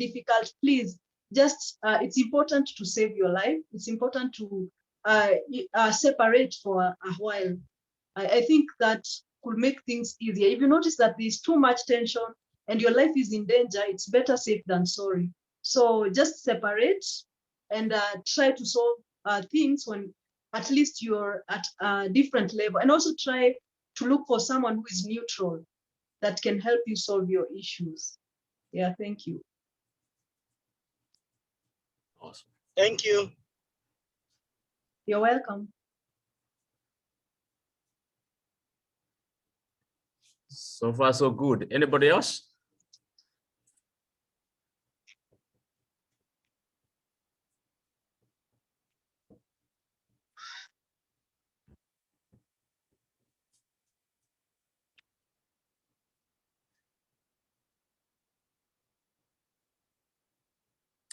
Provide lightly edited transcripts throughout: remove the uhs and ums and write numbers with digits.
difficult, please just, it's important to save your life. It's important to separate for a while. I think that could make things easier. If you notice that there's too much tension and your life is in danger, it's better safe than sorry. So just separate and try to solve things when at least you're at a different level. And also try to look for someone who is neutral that can help you solve your issues. Yeah, thank you. Awesome. Thank you. You're welcome. So far, so good. Anybody else?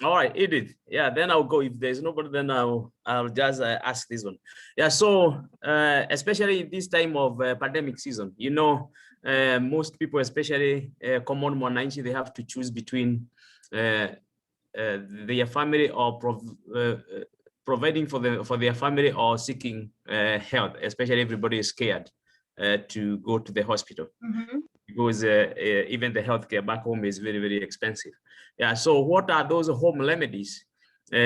All right, Edith. Yeah, then I'll go. If there's nobody, then I'll just ask this one. Yeah, so especially this time of pandemic season, you know, most people, especially common mwananchi, they have to choose between their family or providing for their family or seeking health. Especially everybody is scared to go to the hospital. Mm-hmm. Because even the healthcare back home is very, very expensive. Yeah, so what are those home remedies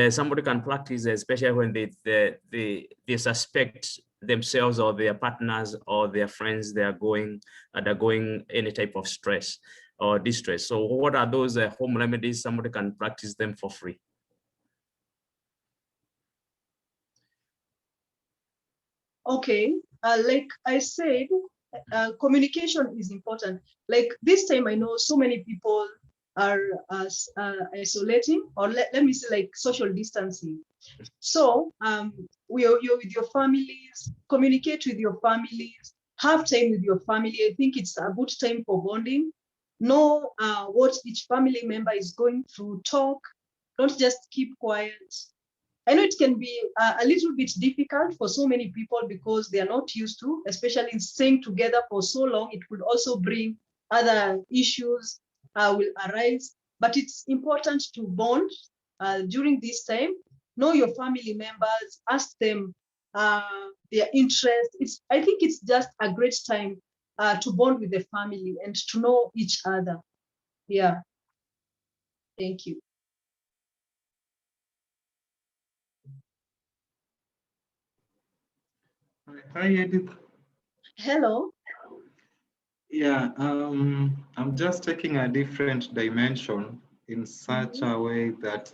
somebody can practice, especially when they suspect themselves or their partners or their friends they are going undergoing any type of stress or distress? So what are those home remedies somebody can practice them for free? Okay, like I said, communication is important. Like this time, I know so many people are isolating, or let me say like social distancing. So you're with your families, communicate with your families, have time with your family. I think it's a good time for bonding. Know what each family member is going through, talk, don't just keep quiet. I know it can be a little bit difficult for so many people because they are not used to, especially staying together for so long. It could also bring other issues will arise, but it's important to bond during this time. Know your family members, ask them their interests. I think it's just a great time to bond with the family and to know each other. Yeah. Thank you. Hi, Edith. Hello. Yeah, I'm just taking a different dimension in such a way that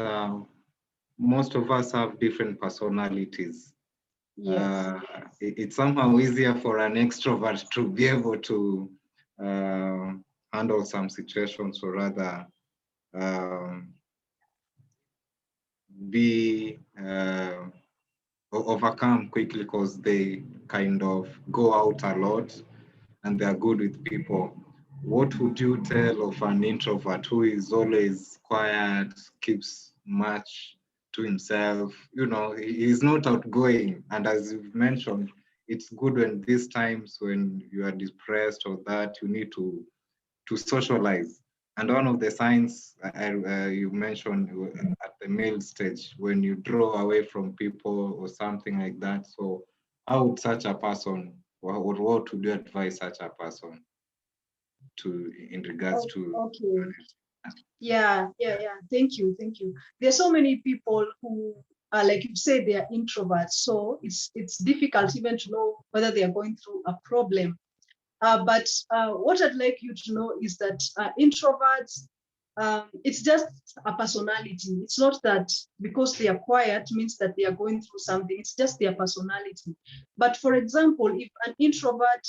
most of us have different personalities. Yes. It's somehow easier for an extrovert to be able to handle some situations, or rather be overcome quickly because they kind of go out a lot and they're good with people. What would you tell of an introvert who is always quiet, keeps much to himself? You know, he's not outgoing. And as you've mentioned, it's good when these times when you are depressed or that you need to socialize. And one of the signs you mentioned at the male stage, when you draw away from people or something like that. So how would such a person, or what would you advise such a person to in regards to? Okay. Yeah. Thank you. There's so many people who are, like you say, they are introverts. So it's difficult even to know whether they are going through a problem. But what I'd like you to know is that introverts, it's just a personality. It's not that because they are quiet means that they are going through something. It's just their personality. But for example, if an introvert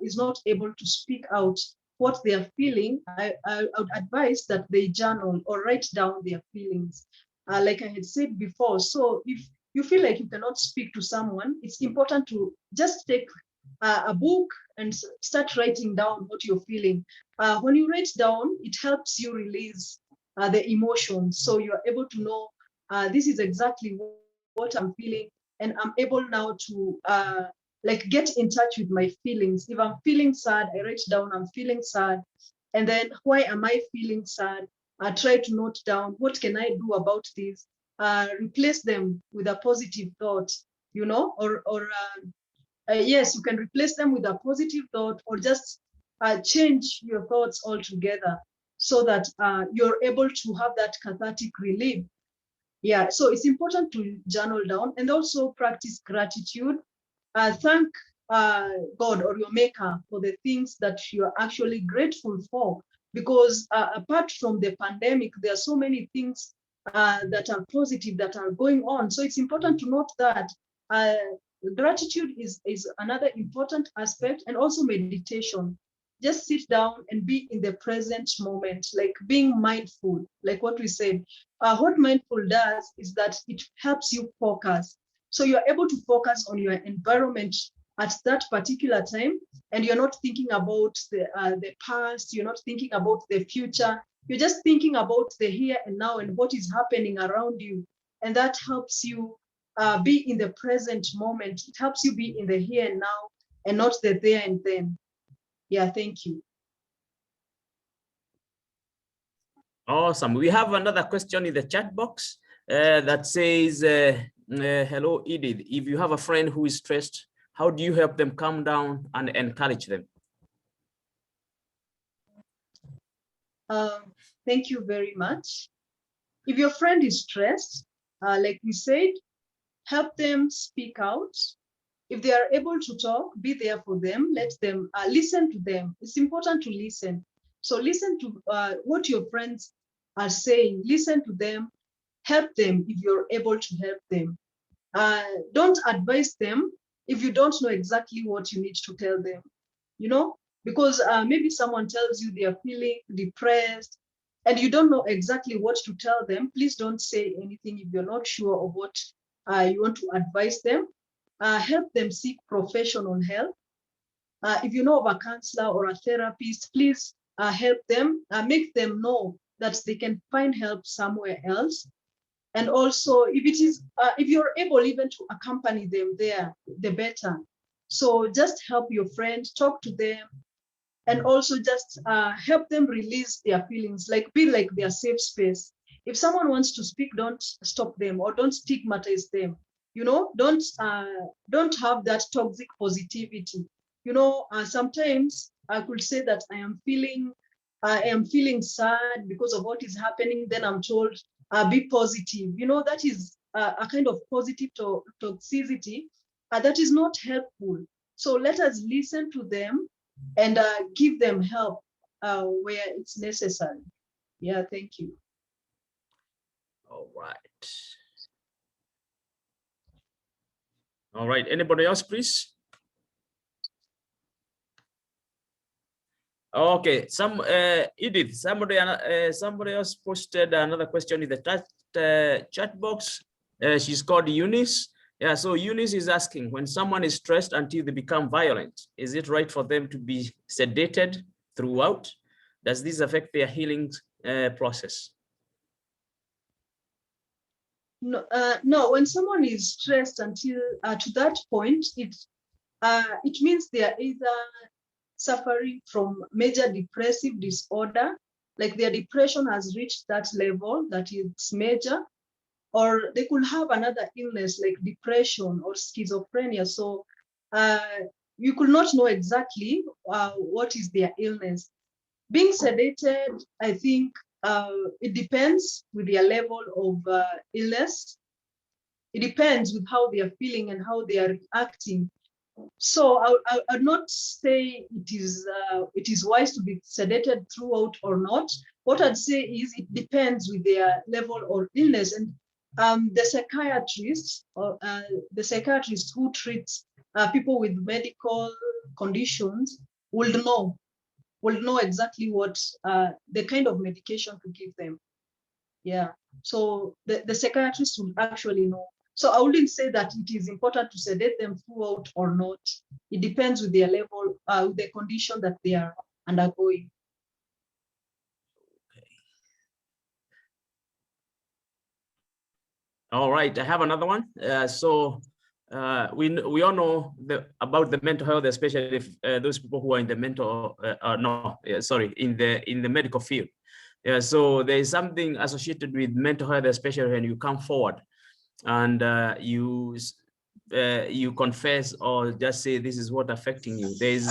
is not able to speak out what they are feeling, I would advise that they journal or write down their feelings. Like I had said before, so if you feel like you cannot speak to someone, it's important to just take a book and start writing down what you're feeling. When you write down, it helps you release the emotions. So you're able to know this is exactly what I'm feeling, and I'm able now to like get in touch with my feelings. If I'm feeling sad, I write down I'm feeling sad, and then why am I feeling sad? try to note down, what can I do about this? Replace them with a positive thought, you know, yes, you can replace them with a positive thought, or just change your thoughts altogether, so that you're able to have that cathartic relief. Yeah, so it's important to journal down and also practice gratitude. Thank God or your maker for the things that you're actually grateful for, because apart from the pandemic, there are so many things that are positive that are going on. So it's important to note that gratitude is another important aspect, and also meditation. Just sit down and be in the present moment, like being mindful, like what we said. What mindful does is that it helps you focus. So you're able to focus on your environment at that particular time, and you're not thinking about the past, you're not thinking about the future, you're just thinking about the here and now and what is happening around you. And that helps you be in the present moment. It helps you be in the here and now, and not the there and then. Yeah, thank you. Awesome. We have another question in the chat box that says, hello, Edith. If you have a friend who is stressed, how do you help them calm down and encourage them? Thank you very much. If your friend is stressed, like we said, help them speak out. If they are able to talk, be there for them. Let them listen to them. It's important to listen. So listen to what your friends are saying. Listen to them. Help them if you're able to help them. Don't advise them if you don't know exactly what you need to tell them, you know, because maybe someone tells you they are feeling depressed and you don't know exactly what to tell them. Please don't say anything if you're not sure of what you want to advise them. Help them seek professional help. If you know of a counselor or a therapist, please help them, make them know that they can find help somewhere else. And also, if you're able even to accompany them there, the better. So just help your friend, talk to them, and also just help them release their feelings, like be like their safe space. If someone wants to speak, don't stop them or don't stigmatize them. You know, don't have that toxic positivity. You know, sometimes I could say that I am feeling sad because of what is happening. Then I'm told, be positive. You know, that is a kind of positive toxicity that is not helpful. So let us listen to them and give them help where it's necessary. Yeah, thank you. All right. All right. Anybody else, please? Okay. Edith, somebody else posted another question in the chat box. She's called Eunice. Yeah. So Eunice is asking, when someone is stressed until they become violent, is it right for them to be sedated throughout? Does this affect their healing process? No, no. When someone is stressed until to that point, it means they are either suffering from major depressive disorder, like their depression has reached that level that it's major, or they could have another illness like depression or schizophrenia. So you could not know exactly what is their illness. Being sedated, I think it depends with their level of illness. It depends with how they are feeling and how they are reacting. So I would not say it is wise to be sedated throughout or not. What I'd say is it depends with their level of illness, and the psychiatrist who treats people with medical conditions will know exactly what the kind of medication to give them. Yeah, so the psychiatrist will actually know. So I wouldn't say that it is important to sedate them throughout or not. It depends with their level, the condition that they are undergoing. All right, I have another one. We all know about the mental health, especially if those people who are in the mental in the medical field. Yeah, so there is something associated with mental health, especially when you come forward and you confess or just say this is what affecting you. There is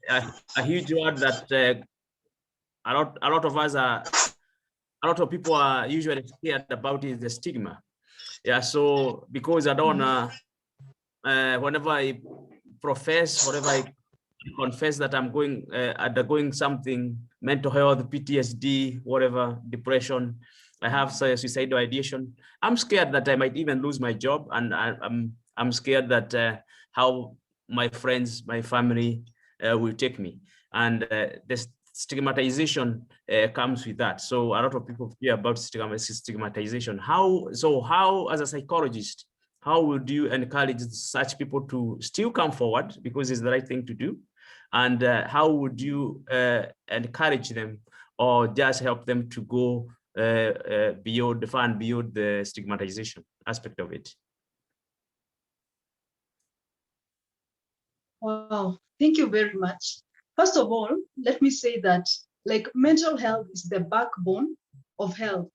a huge word that a lot of us are, a lot of people are usually scared about is the stigma. Yeah, so because I don't wanna, whenever I profess, whenever I confess that I'm going undergoing something, mental health, PTSD, whatever, depression, I have suicidal ideation, I'm scared that I might even lose my job, and I'm scared that how my friends, my family will take me, and the stigmatization comes with that. So a lot of people fear about stigmatization. How as a psychologist, how would you encourage such people to still come forward because it's the right thing to do? And how would you encourage them or just help them to go beyond the stigmatization aspect of it? Wow, thank you very much. First of all, let me say that like mental health is the backbone of health.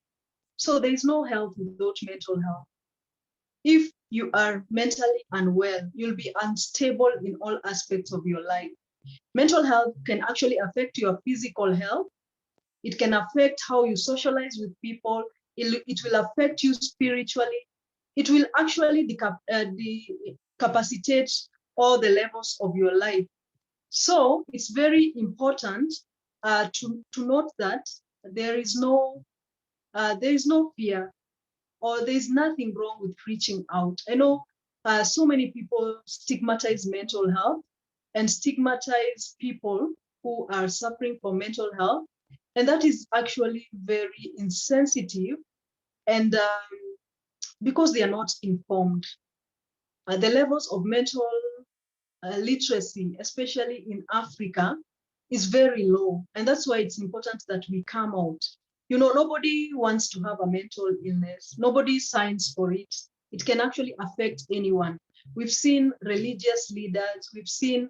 So there is no health without mental health. If you are mentally unwell, you'll be unstable in all aspects of your life. Mental health can actually affect your physical health. It can affect how you socialize with people. It will affect you spiritually. It will actually decapacitate all the levels of your life. So it's very important to note that there is no fear, or there is nothing wrong with reaching out. I know so many people stigmatize mental health and stigmatize people who are suffering from mental health, and that is actually very insensitive, and because they are not informed. The levels of mental literacy, especially in Africa, is very low. And that's why it's important that we come out. You know, nobody wants to have a mental illness. Nobody signs for it. It can actually affect anyone. We've seen religious leaders, we've seen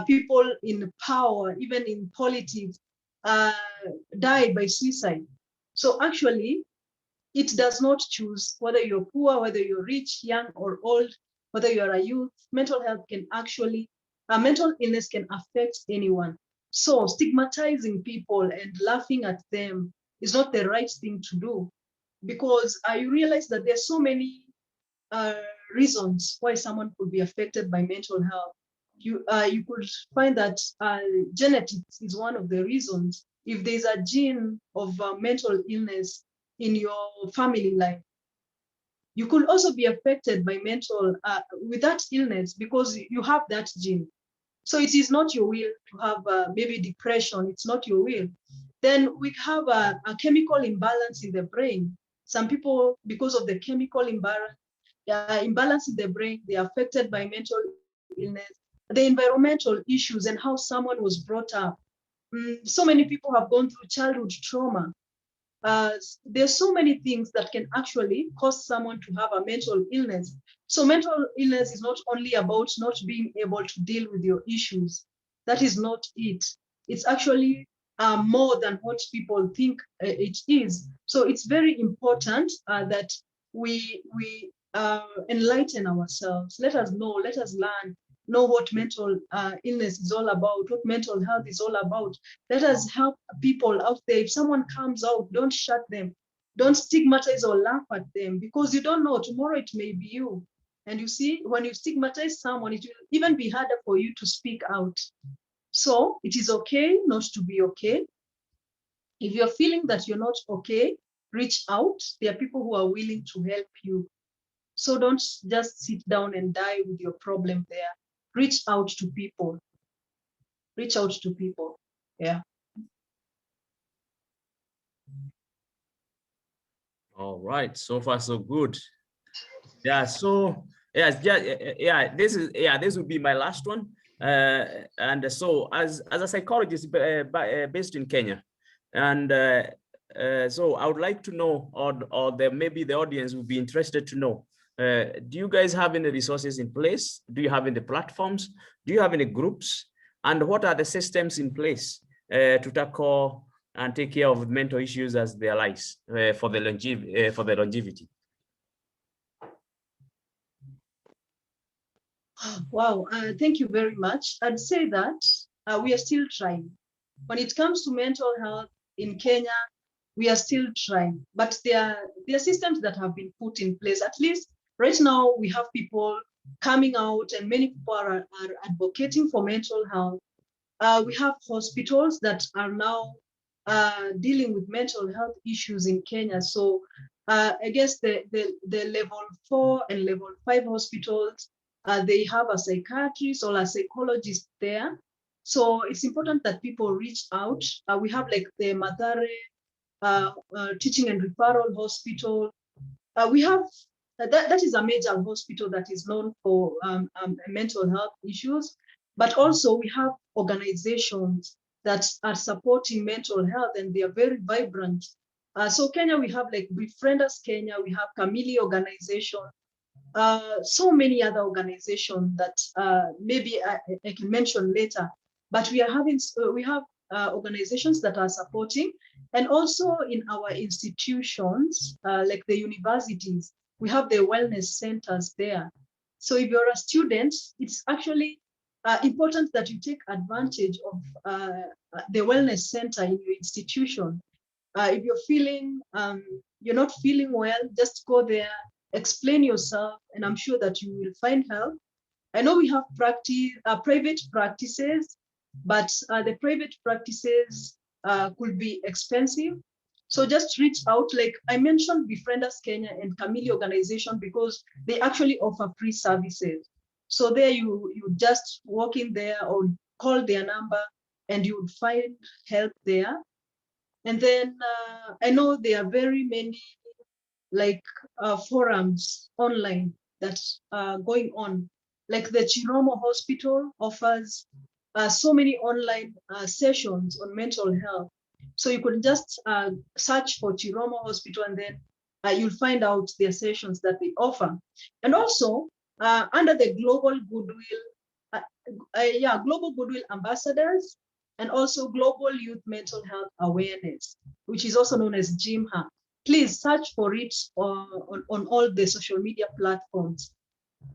people in power, even in politics, die by suicide. So actually, it does not choose whether you're poor, whether you're rich, young, or old, whether you're a youth. Mental health can actually, mental illness can affect anyone. So stigmatizing people and laughing at them is not the right thing to do, because you realize that there's so many uh, reasons why someone could be affected by mental health. You could find that genetics is one of the reasons. If there's a gene of mental illness in your family life, you could also be affected by mental with that illness because you have that gene. So it is not your will to have maybe depression. It's not your will. Then we have a chemical imbalance in the brain. Some people, because of the chemical imbalance in the brain, they are affected by mental illness. The environmental issues and how someone was brought up. So many people have gone through childhood trauma. There's so many things that can actually cause someone to have a mental illness. So mental illness is not only about not being able to deal with your issues. That is not it. It's actually more than what people think it is. So it's very important that we enlighten ourselves. Let us know, let us learn, know what mental illness is all about, what mental health is all about. Let us help people out there. If someone comes out, don't shut them. Don't stigmatize or laugh at them, because you don't know, tomorrow it may be you. And you see, when you stigmatize someone, it will even be harder for you to speak out. So it is okay not to be okay. If you're feeling that you're not okay, reach out. There are people who are willing to help you. So don't just sit down and die with your problem there. Reach out to people. Reach out to people. Yeah. All right, so far so good. Yeah, so yes, this would be my last one. And so as a psychologist based in Kenya, and so I would like to know, or maybe the audience would be interested to know, do you guys have any resources in place? Do you have any platforms? Do you have any groups? And what are the systems in place to tackle and take care of mental issues as their lives for the longevity. Wow, thank you very much. I'd say that we are still trying. When it comes to mental health in Kenya, we are still trying, but there are systems that have been put in place. At least right now, we have people coming out, and many people are advocating for mental health. We have hospitals that are now dealing with mental health issues in Kenya. So I guess the level 4 and level 5 hospitals, they have a psychiatrist or a psychologist there. So it's important that people reach out. We have like the Mathare Teaching and Referral Hospital. We have that is a major hospital that is known for mental health issues, but also we have organizations that are supporting mental health, and they are very vibrant. So Kenya, we have like Befriend Us Kenya, we have Kamili organization, so many other organizations that maybe I can mention later, but we have organizations that are supporting, and also in our institutions, like the universities, we have the wellness centers there. So if you're a student, it's actually important that you take advantage of the wellness center in your institution. If you're feeling, you're not feeling well, just go there, explain yourself, and I'm sure that you will find help. I know we have private practices, but the private practices could be expensive. So just reach out. Like I mentioned, Befriend Us Kenya and Kamili organization, because they actually offer free services. So there you just walk in there or call their number, and you would find help there. And then I know there are very many like forums online that's going on. Like the Chiromo Hospital offers so many online sessions on mental health. So you could just search for Chiromo Hospital, and then you'll find out their sessions that they offer. And also under the Global Goodwill, Global Goodwill Ambassadors, and also Global Youth Mental Health Awareness, which is also known as GYMHA. Please search for it on all the social media platforms.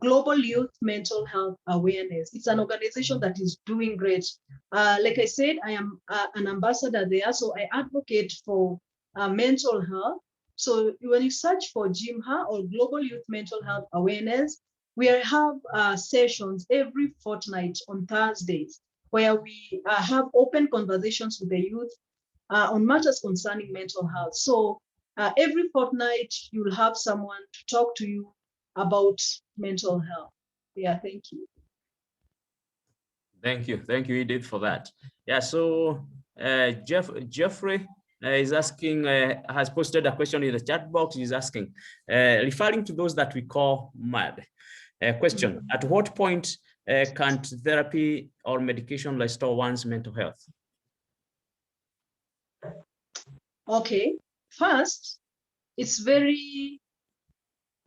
Global Youth Mental Health Awareness. It's an organization that is doing great. Like I said, I am an ambassador there, so I advocate for mental health. So when you search for GYMHA or Global Youth Mental Health Awareness, we have sessions every fortnight on Thursdays, where we have open conversations with the youth on matters concerning mental health. So every fortnight, you'll have someone to talk to you about mental health. Yeah, thank you. Thank you, Edith, for that. Yeah, so Jeffrey is asking, has posted a question in the chat box. He's asking, referring to those that we call mad. Question: At what point can therapy or medication restore one's mental health? Okay, first, it's very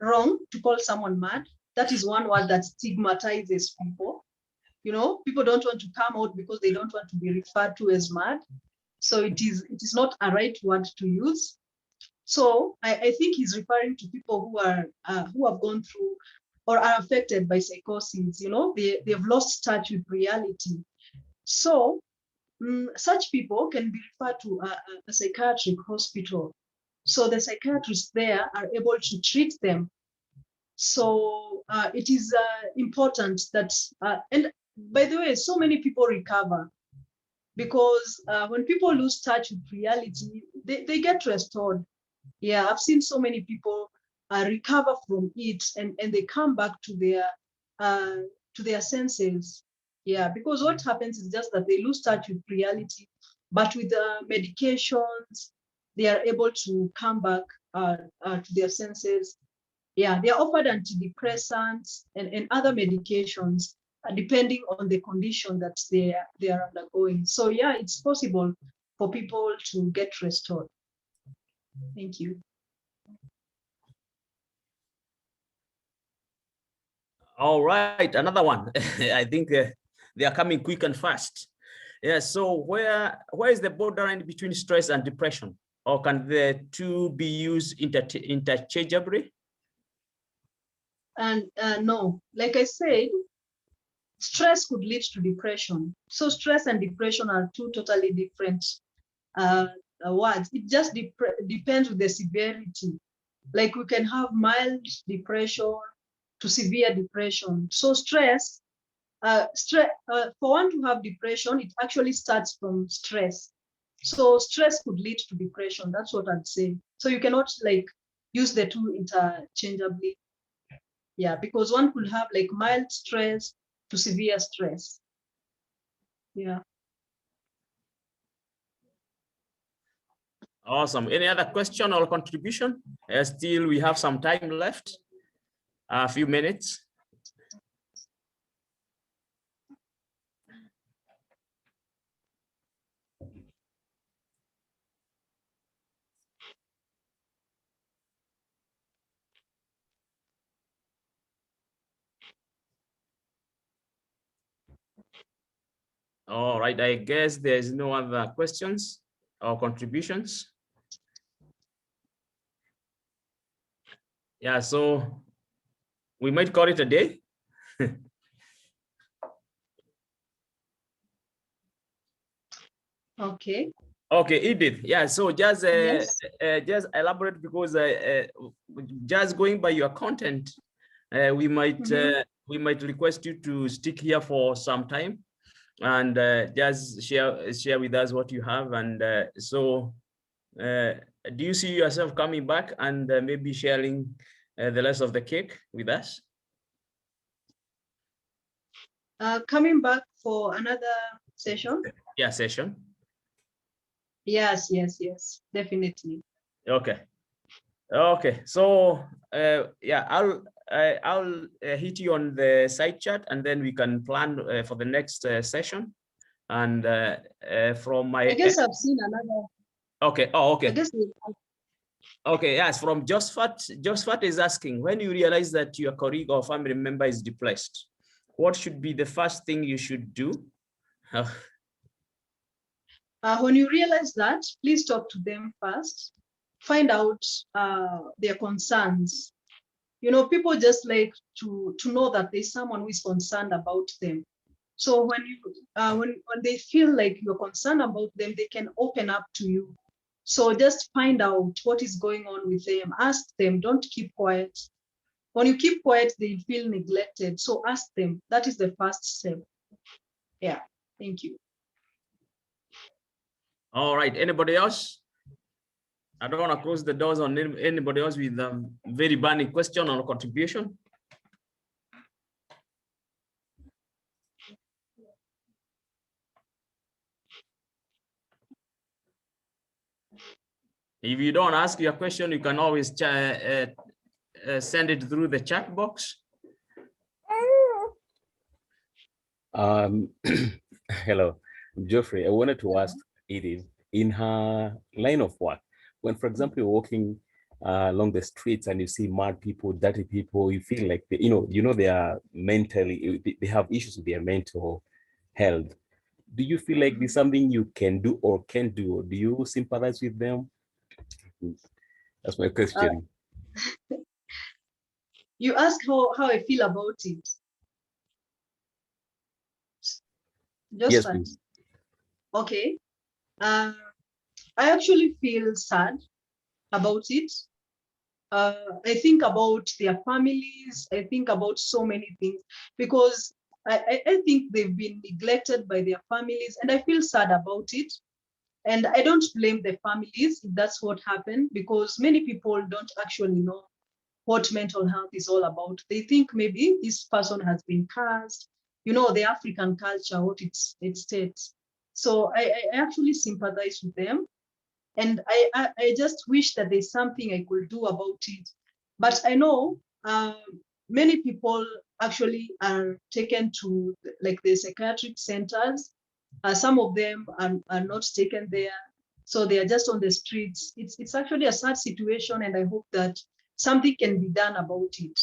wrong to call someone mad. That is one word that stigmatizes people. You know, people don't want to come out because they don't want to be referred to as mad. So it is not a right word to use. So I think he's referring to people who have gone through or are affected by psychosis. You know, they've lost touch with reality. So such people can be referred to a psychiatric hospital. So the psychiatrists there are able to treat them. So it is important that, and by the way, so many people recover, because when people lose touch with reality, they get restored. Yeah, I've seen so many people recover from it, and they come back to their senses. Yeah, because what happens is just that they lose touch with reality, but with the medications, they are able to come back to their senses. Yeah, they are offered antidepressants and other medications depending on the condition that they are undergoing. So yeah, it's possible for people to get restored. Thank you. All right, another one. I think they are coming quick and fast. Yeah, so where is the borderline between stress and depression? Or can the two be used interchangeably? And no, like I said, stress could lead to depression. So stress and depression are two totally different words. It just depends on the severity. Like we can have mild depression to severe depression. So stress, for one to have depression, it actually starts from stress. So stress could lead to depression. That's what I'd say. So you cannot like use the two interchangeably. Yeah, because one could have like mild stress to severe stress. Yeah. Awesome. Any other question or contribution? Still, we have some time left, a few minutes. All right, I guess there's no other questions or contributions. Yeah, so we might call it a day. Okay. Okay, Edith. Yeah, so just Yes. just elaborate, because just going by your content, we might request you to stick here for some time and just share with us what you have. And so do you see yourself coming back and maybe sharing the rest of the cake with us? Coming back for another session. Yeah, session. Yes, definitely. Okay. Okay, so yeah, I'll hit you on the side chat, and then we can plan for the next session. And from my I guess I've seen another. okay. Oh, okay. I guess Okay, yes, from Josephat. Josephat is asking, when you realize that your colleague or family member is depressed, what should be the first thing you should do? when you realize that, please talk to them first. Find out their concerns. You know, people just like to know that there's someone who is concerned about them. So when you when they feel like you're concerned about them, they can open up to you. So just find out what is going on with them. Ask them. Don't keep quiet. When you keep quiet, they feel neglected. So ask them. That is the first step. Yeah. Thank you. All right. Anybody else? I don't want to close the doors on anybody else with a very burning question or contribution. If you don't ask your question, you can always send it through the chat box. Hello, Geoffrey. I wanted to ask Edith, in her line of work, when, for example, you're walking along the streets and you see mad people, dirty people, you feel like they, they are mentally, they have issues with their mental health. Do you feel like there's something you can do or can't do? Or do you sympathize with them? That's my question. You ask how I feel about it. Just Yes, that. please. Okay. I actually feel sad about it. I think about their families. I think about so many things because I think they've been neglected by their families, and I feel sad about it. And I don't blame the families if that's what happened, because many people don't actually know what mental health is all about. They think maybe this person has been cursed, you know, the African culture, what it states. So I actually sympathize with them. And I just wish that there's something I could do about it. But I know many people actually are taken to like the psychiatric centers. Some of them are not taken there. So they are just on the streets. It's actually a sad situation, and I hope that something can be done about it.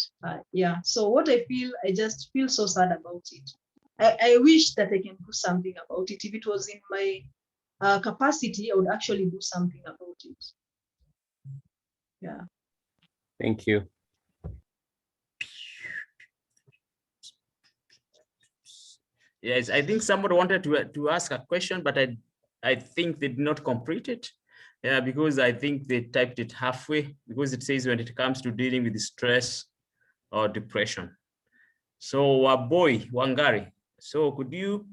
Yeah. So what I feel, I just feel so sad about it. I wish that I can do something about it. If it was in my capacity, I would actually do something about it. Yeah. Thank you. Yes, I think somebody wanted to ask a question, but I think they did not complete it. Yeah, because I think they typed it halfway, because it says when it comes to dealing with stress or depression. So boy, Wangari, so could you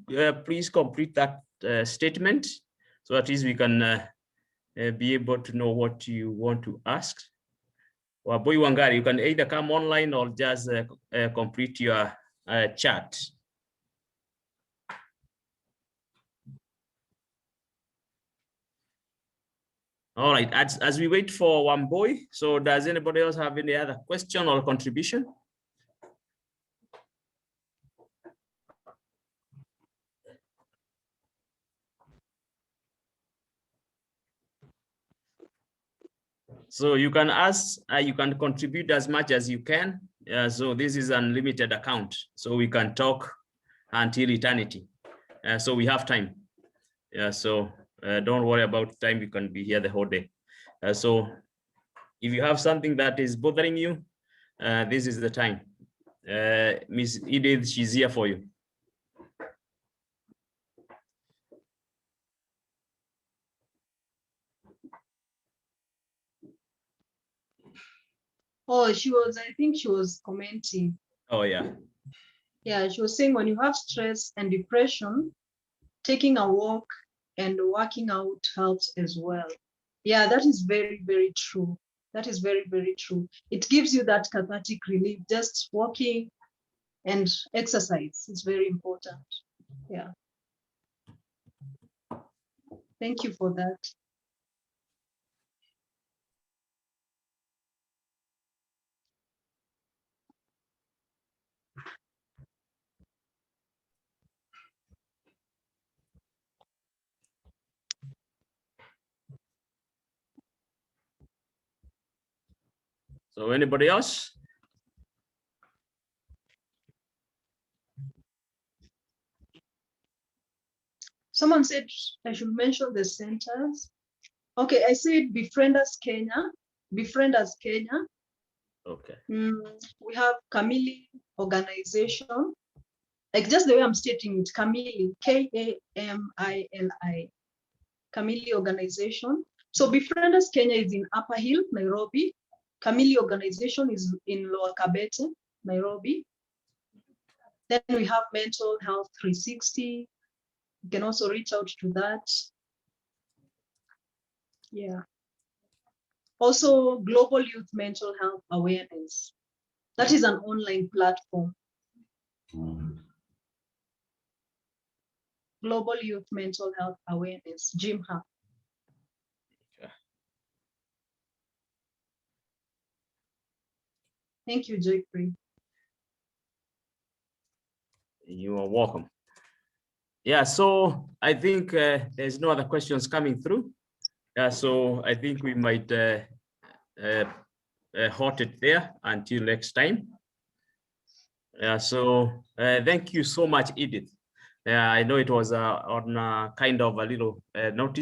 please complete that statement, so at least we can be able to know what you want to ask. Boy Wangari, you can either come online or just complete your chat. All right, as we wait for Wamboy, so does anybody else have any other question or contribution? So you can ask, you can contribute as much as you can. So this is an unlimited account, so we can talk until eternity. So we have time. Yeah, so don't worry about time. You can be here the whole day. So if you have something that is bothering you, this is the time. Miss Edith, she's here for you. Oh, I think she was commenting. Oh, yeah. Yeah, she was saying when you have stress and depression, taking a walk and working out helps as well. Yeah, that is very, very true. That is very, very true. It gives you that cathartic relief. Just walking and exercise is very important. Yeah. Thank you for that. So anybody else? Someone said I should mention the centers. Okay, I said Befriend Us Kenya. Befriend Us Kenya. Okay. We have Kamili organization. Like just the way I'm stating it, Kamili, Kamili, Kamili organization. So Befriend Us Kenya is in Upper Hill, Nairobi. Kamili organization is in Lower Kabete, Nairobi. Then we have Mental Health 360. You can also reach out to that. Yeah. Also, Global Youth Mental Health Awareness. That is an online platform. Global Youth Mental Health Awareness, GYMHA. Okay. Thank you, Joyfrey. You are welcome. Yeah, so I think there's no other questions coming through. So I think we might halt it there until next time. So thank you so much, Edith. I know it was on a kind of a little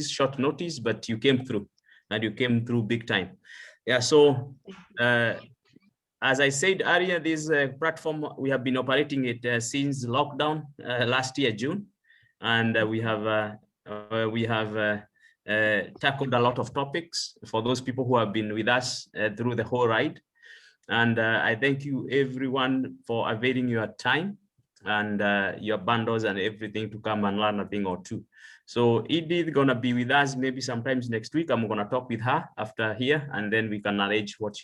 short notice, but you came through, and you came through big time. Yeah, so as I said earlier, this platform, we have been operating it since lockdown last year, June, and we have tackled a lot of topics for those people who have been with us through the whole ride. And I thank you everyone for availing your time and your bundles and everything to come and learn a thing or two. So Edith gonna be with us maybe sometimes next week. I'm gonna talk with her after here, and then we can arrange what